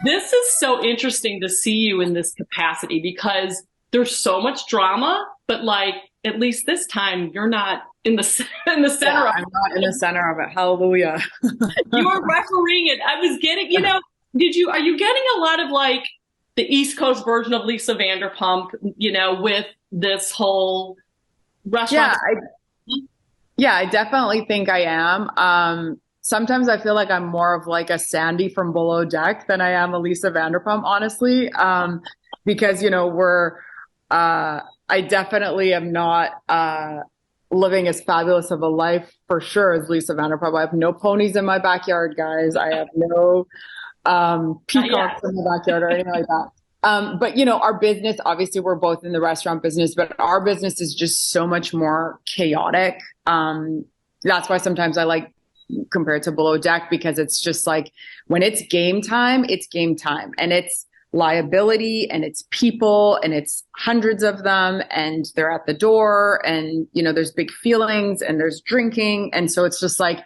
This is so interesting to see you in this capacity because there's so much drama, but like at least this time you're not in the in the Yeah, center of I'm not in the center of it. Hallelujah. you were refereeing it. I was getting, are you getting a lot of like the East Coast version of Lisa Vanderpump, with this whole Yeah, restaurant? yeah, I definitely think I am. Sometimes I feel like I'm more of like a Sandy from Below Deck than I am a Lisa Vanderpump, honestly. Because, I definitely am not living as fabulous of a life for sure as Lisa Vanderpump. I have no ponies in my backyard, guys. I have no Yeah. peacocks in the backyard or anything like that. But our business, obviously we're both in the restaurant business, but our business is just so much more chaotic. That's why sometimes I like compare it to Below Deck because it's just like when it's game time, it's game time and it's liability and it's people and it's hundreds of them and they're at the door and, there's big feelings and there's drinking. And so it's just like,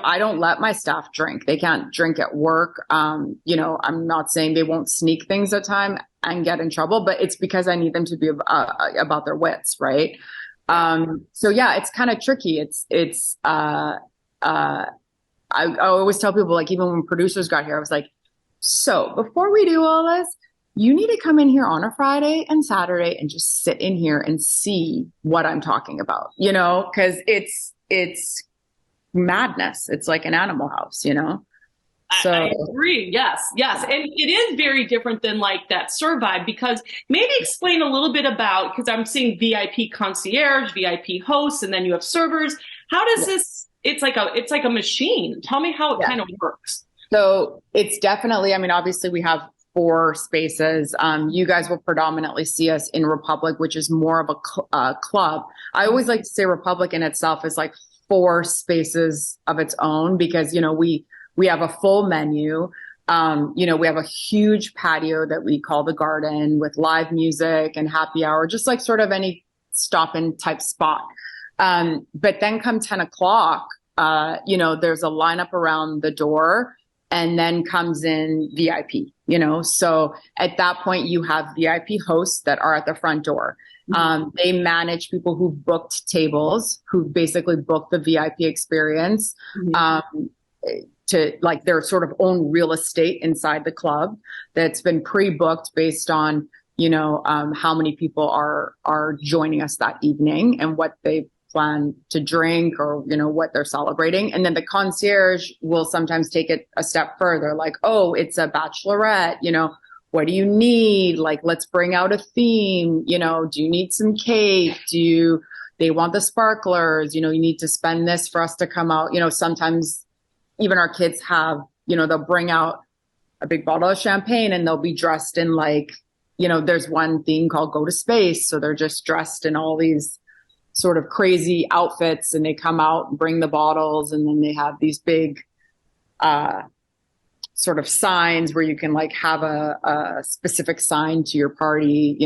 I don't let my staff drink. They can't drink at work. I'm not saying they won't sneak things at time and get in trouble, but it's because I need them to be about their wits, right? So yeah, it's kind of tricky. I always tell people, like, even when producers got here, I was like, so before we do all this, you need to come in here on a Friday and Saturday and just sit in here and see what I'm talking about, because it's madness. It's like an Animal House. So I agree. Yes, yes. And it is very different than like that serve vibe because maybe explain a little bit about, because I'm seeing VIP concierge, VIP hosts, and then you have servers. How does this, it's like a machine. Tell me how it kind of works. So it's definitely, I mean, obviously we have four spaces. You guys will predominantly see us in Republic, which is more of a club. I always like to say Republic in itself is like four spaces of its own because, we have a full menu. We have a huge patio that we call the Garden with live music and happy hour, just like sort of any stop-in type spot. But then come 10 o'clock, there's a lineup around the door and then comes in VIP, so at that point you have VIP hosts that are at the front door. They manage people who've booked tables, who've basically booked the VIP experience, to like their sort of own real estate inside the club that's been pre-booked based on, how many people are joining us that evening and what they plan to drink or, what they're celebrating. And then the concierge will sometimes take it a step further, like, oh, it's a bachelorette, what do you need? Like, let's bring out a theme, do you need some cake? They want the sparklers, you need to spend this for us to come out. Sometimes even our kids have, they'll bring out a big bottle of champagne and they'll be dressed in like, there's one theme called Go to Space. So they're just dressed in all these sort of crazy outfits and they come out and bring the bottles. And then they have these big, sort of signs where you can like have a specific sign to your party,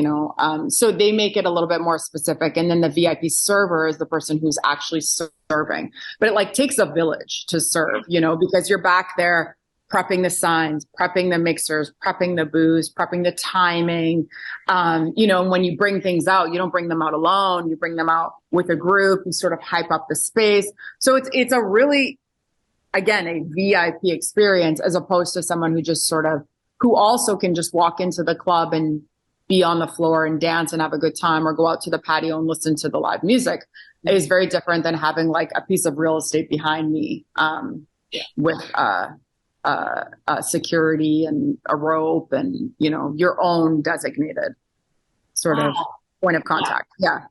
so they make it a little bit more specific. And then the VIP server is the person who's actually serving, but it like takes a village to serve, because you're back there prepping the signs, prepping the mixers, prepping the booze, prepping the timing. And when you bring things out, you don't bring them out alone. You bring them out with a group. You sort of hype up the space. So it's a really, again, a VIP experience as opposed to someone who also can just walk into the club and be on the floor and dance and have a good time or go out to the patio and listen to the live music. It is very different than having like a piece of real estate behind me, with, security and a rope and, your own designated sort of point of contact. Yeah.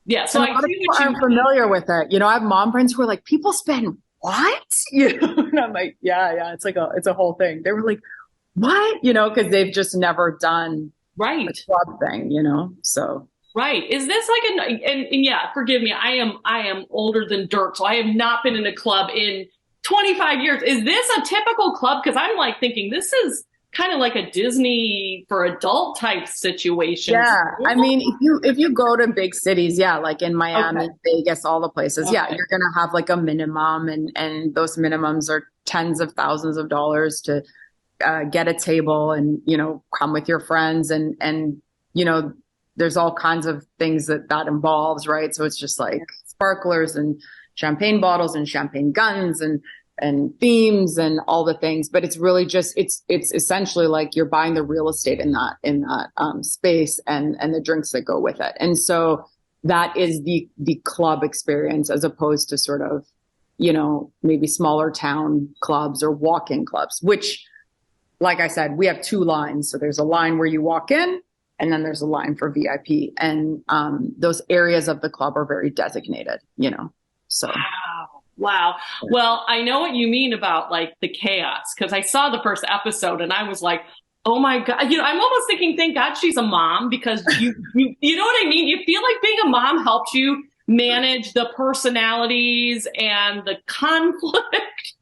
Yeah. So a lot of people aren't familiar with it. I have mom friends who are like, people spend what? And I'm like, yeah, it's a whole thing. They were like, what? Because they've just never done right a club thing, so. Right. Is this like and yeah, forgive me. I am older than dirt. So I have not been in a club in 25 years. Is this a typical club? Because I'm like thinking this is kind of like a Disney for adult type situation. Yeah. I mean, if you go to big cities, yeah, like in Miami, Vegas, all the places, yeah, you're going to have like a minimum and those minimums are tens of thousands of dollars to get a table and, come with your friends and, there's all kinds of things that involves, right? So it's just like sparklers and champagne bottles and champagne guns and themes and all the things, but it's really just, it's essentially like you're buying the real estate in that space and the drinks that go with it. And so that is the club experience as opposed to sort of, maybe smaller town clubs or walk-in clubs, which, like I said, we have two lines. So there's a line where you walk in and then there's a line for VIP. And those areas of the club are very designated, so. Wow. Well, I know what you mean about like the chaos, because I saw the first episode and I was like, oh my God, I'm almost thinking, thank God she's a mom, because you know what I mean? You feel like being a mom helps you manage the personalities and the conflict.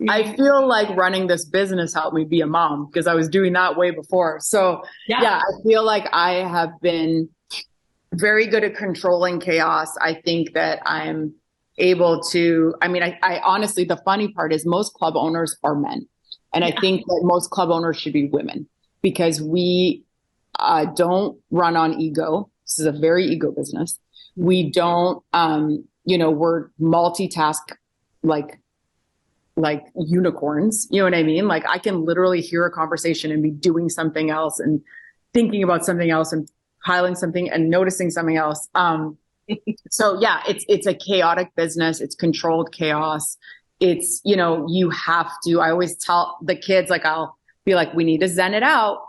I feel like running this business helped me be a mom because I was doing that way before. So yeah, I feel like I have been very good at controlling chaos. I think that I'm able to, I honestly, the funny part is most club owners are men. And I think that most club owners should be women because we don't run on ego. This is a very ego business. We don't, we're multitask like unicorns. You know what I mean? Like I can literally hear a conversation and be doing something else and thinking about something else and piling something and noticing something else. So yeah, it's a chaotic business. It's controlled chaos. It's, you have to, I always tell the kids, like, I'll be like, we need to zen it out,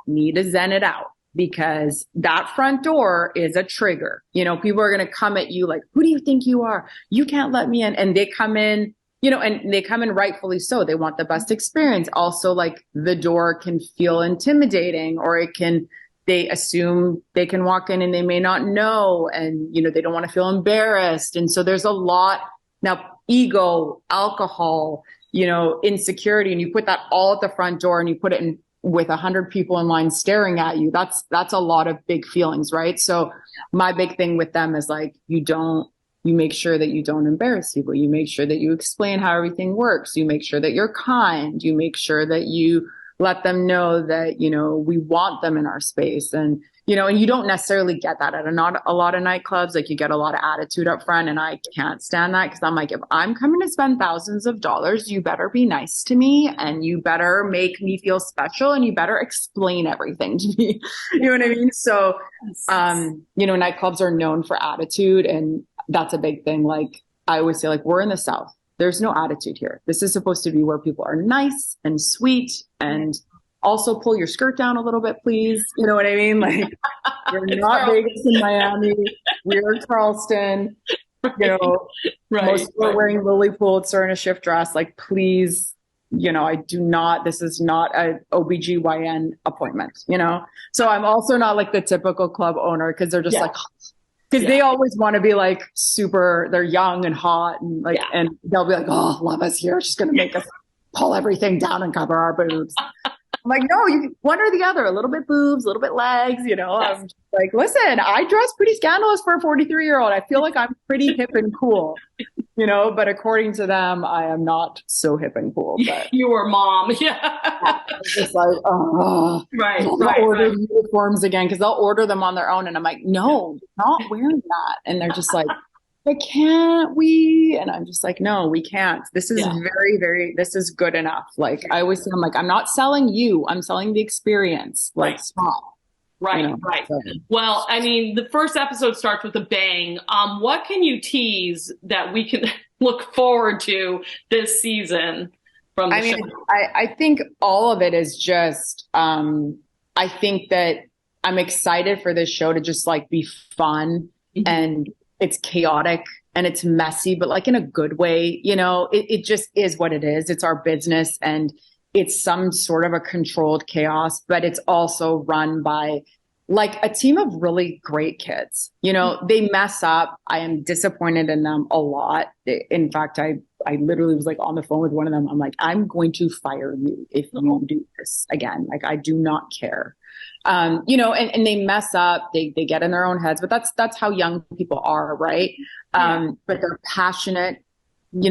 because that front door is a trigger. People are going to come at you like, who do you think you are? You can't let me in. And they come in, and they come in rightfully so. They want the best experience. Also, like the door can feel intimidating, or they assume they can walk in and they may not know. And, they don't want to feel embarrassed. And so there's a lot now, ego, alcohol, insecurity, and you put that all at the front door and you put it in with 100 people in line staring at you. That's a lot of big feelings, right? So my big thing with them is like, you make sure that you don't embarrass people. You make sure that you explain how everything works. You make sure that you're kind. You make sure that you let them know that, we want them in our space. And, and you don't necessarily get that at not a lot of nightclubs. Like you get a lot of attitude up front, and I can't stand that because I'm like, if I'm coming to spend thousands of dollars, you better be nice to me and you better make me feel special and you better explain everything to me. You know what I mean? So, nightclubs are known for attitude, and that's a big thing. Like I always say, like, we're in the South. There's no attitude here. This is supposed to be where people are nice and sweet, and also pull your skirt down a little bit, please. You know what I mean? Like, we're not Vegas and Miami. We're Charleston. Most people are wearing Lily Pulitzer in a shift dress. Like, please, this is not a OBGYN appointment, So I'm also not like the typical club owner because they're just like, because they always want to be like super, they're young and hot and like, and they'll be like, oh, Leva's here. She's going to make us pull everything down and cover our boobs. I'm like, no, one or the other, a little bit boobs, a little bit legs, I'm just like, listen, I dress pretty scandalous for a 43-year-old. I feel like I'm pretty hip and cool, but according to them, I am not so hip and cool. But you were mom. Yeah. It's just like, oh, right. Order uniforms again, because they'll order them on their own. And I'm like, no, not wearing that. And they're just like, but can't we? And I'm just like, no, we can't. This is very, very, this is good enough. Like I always say, I'm like, I'm not selling you. I'm selling the experience. Like, stop. Right. So. Well, the first episode starts with a bang. What can you tease that we can look forward to this season from the show? I think all of it is just, I think that I'm excited for this show to just like be fun and it's chaotic and it's messy, but like in a good way, it just is what it is. It's our business and it's some sort of a controlled chaos, but it's also run by like a team of really great kids. They mess up. I am disappointed in them a lot. In fact, I literally was like on the phone with one of them. I'm like, I'm going to fire you if you do this again. Like, I do not care. And they mess up, they get in their own heads, but that's how young people are. Right. But they're passionate.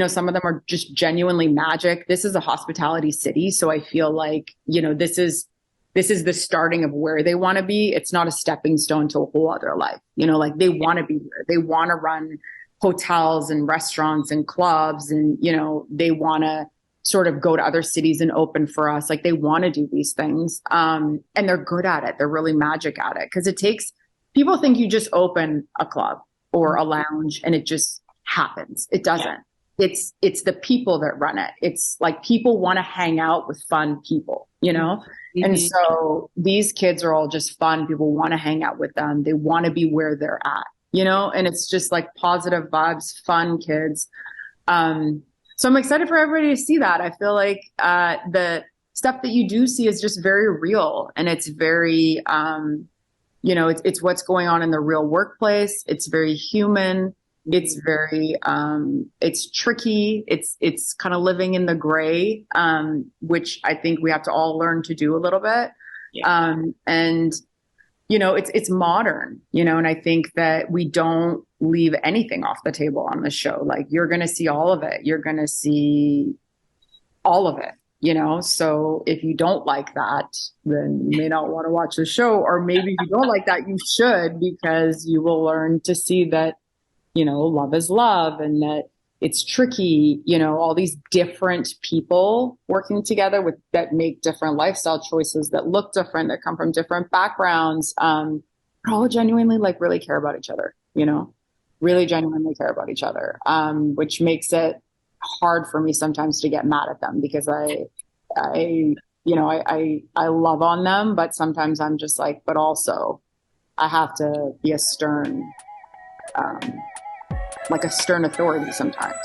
some of them are just genuinely magic. This is a hospitality city. So I feel like, this is the starting of where they want to be. It's not a stepping stone to a whole other life. Like they want to be here. They want to run hotels and restaurants and clubs, and, they want to sort of go to other cities and open for us. Like they want to do these things. And they're good at it. They're really magic at it, because people think you just open a club or a lounge and it just happens. It doesn't. It's the people that run it. It's like people want to hang out with fun people, Mm-hmm. And so these kids are all just fun. People want to hang out with them. They want to be where they're at, and it's just like positive vibes, fun kids. So I'm excited for everybody to see that. I feel like the stuff that you do see is just very real, and it's very, it's what's going on in the real workplace. It's very human. It's very, it's tricky. It's kind of living in the gray, which I think we have to all learn to do a little bit. Yeah. And, it's modern, and I think that we don't leave anything off the table on the show. Like you're going to see all of it. You're going to see all of it, So if you don't like that, then you may not want to watch the show, or maybe if you don't like that, you should, because you will learn to see that, love is love, and that it's tricky, all these different people working together that make different lifestyle choices, that look different, that come from different backgrounds, all genuinely like really care about each other, really genuinely care about each other, which makes it hard for me sometimes to get mad at them, because I love on them, but sometimes I'm just like, but also I have to be a stern authority sometimes.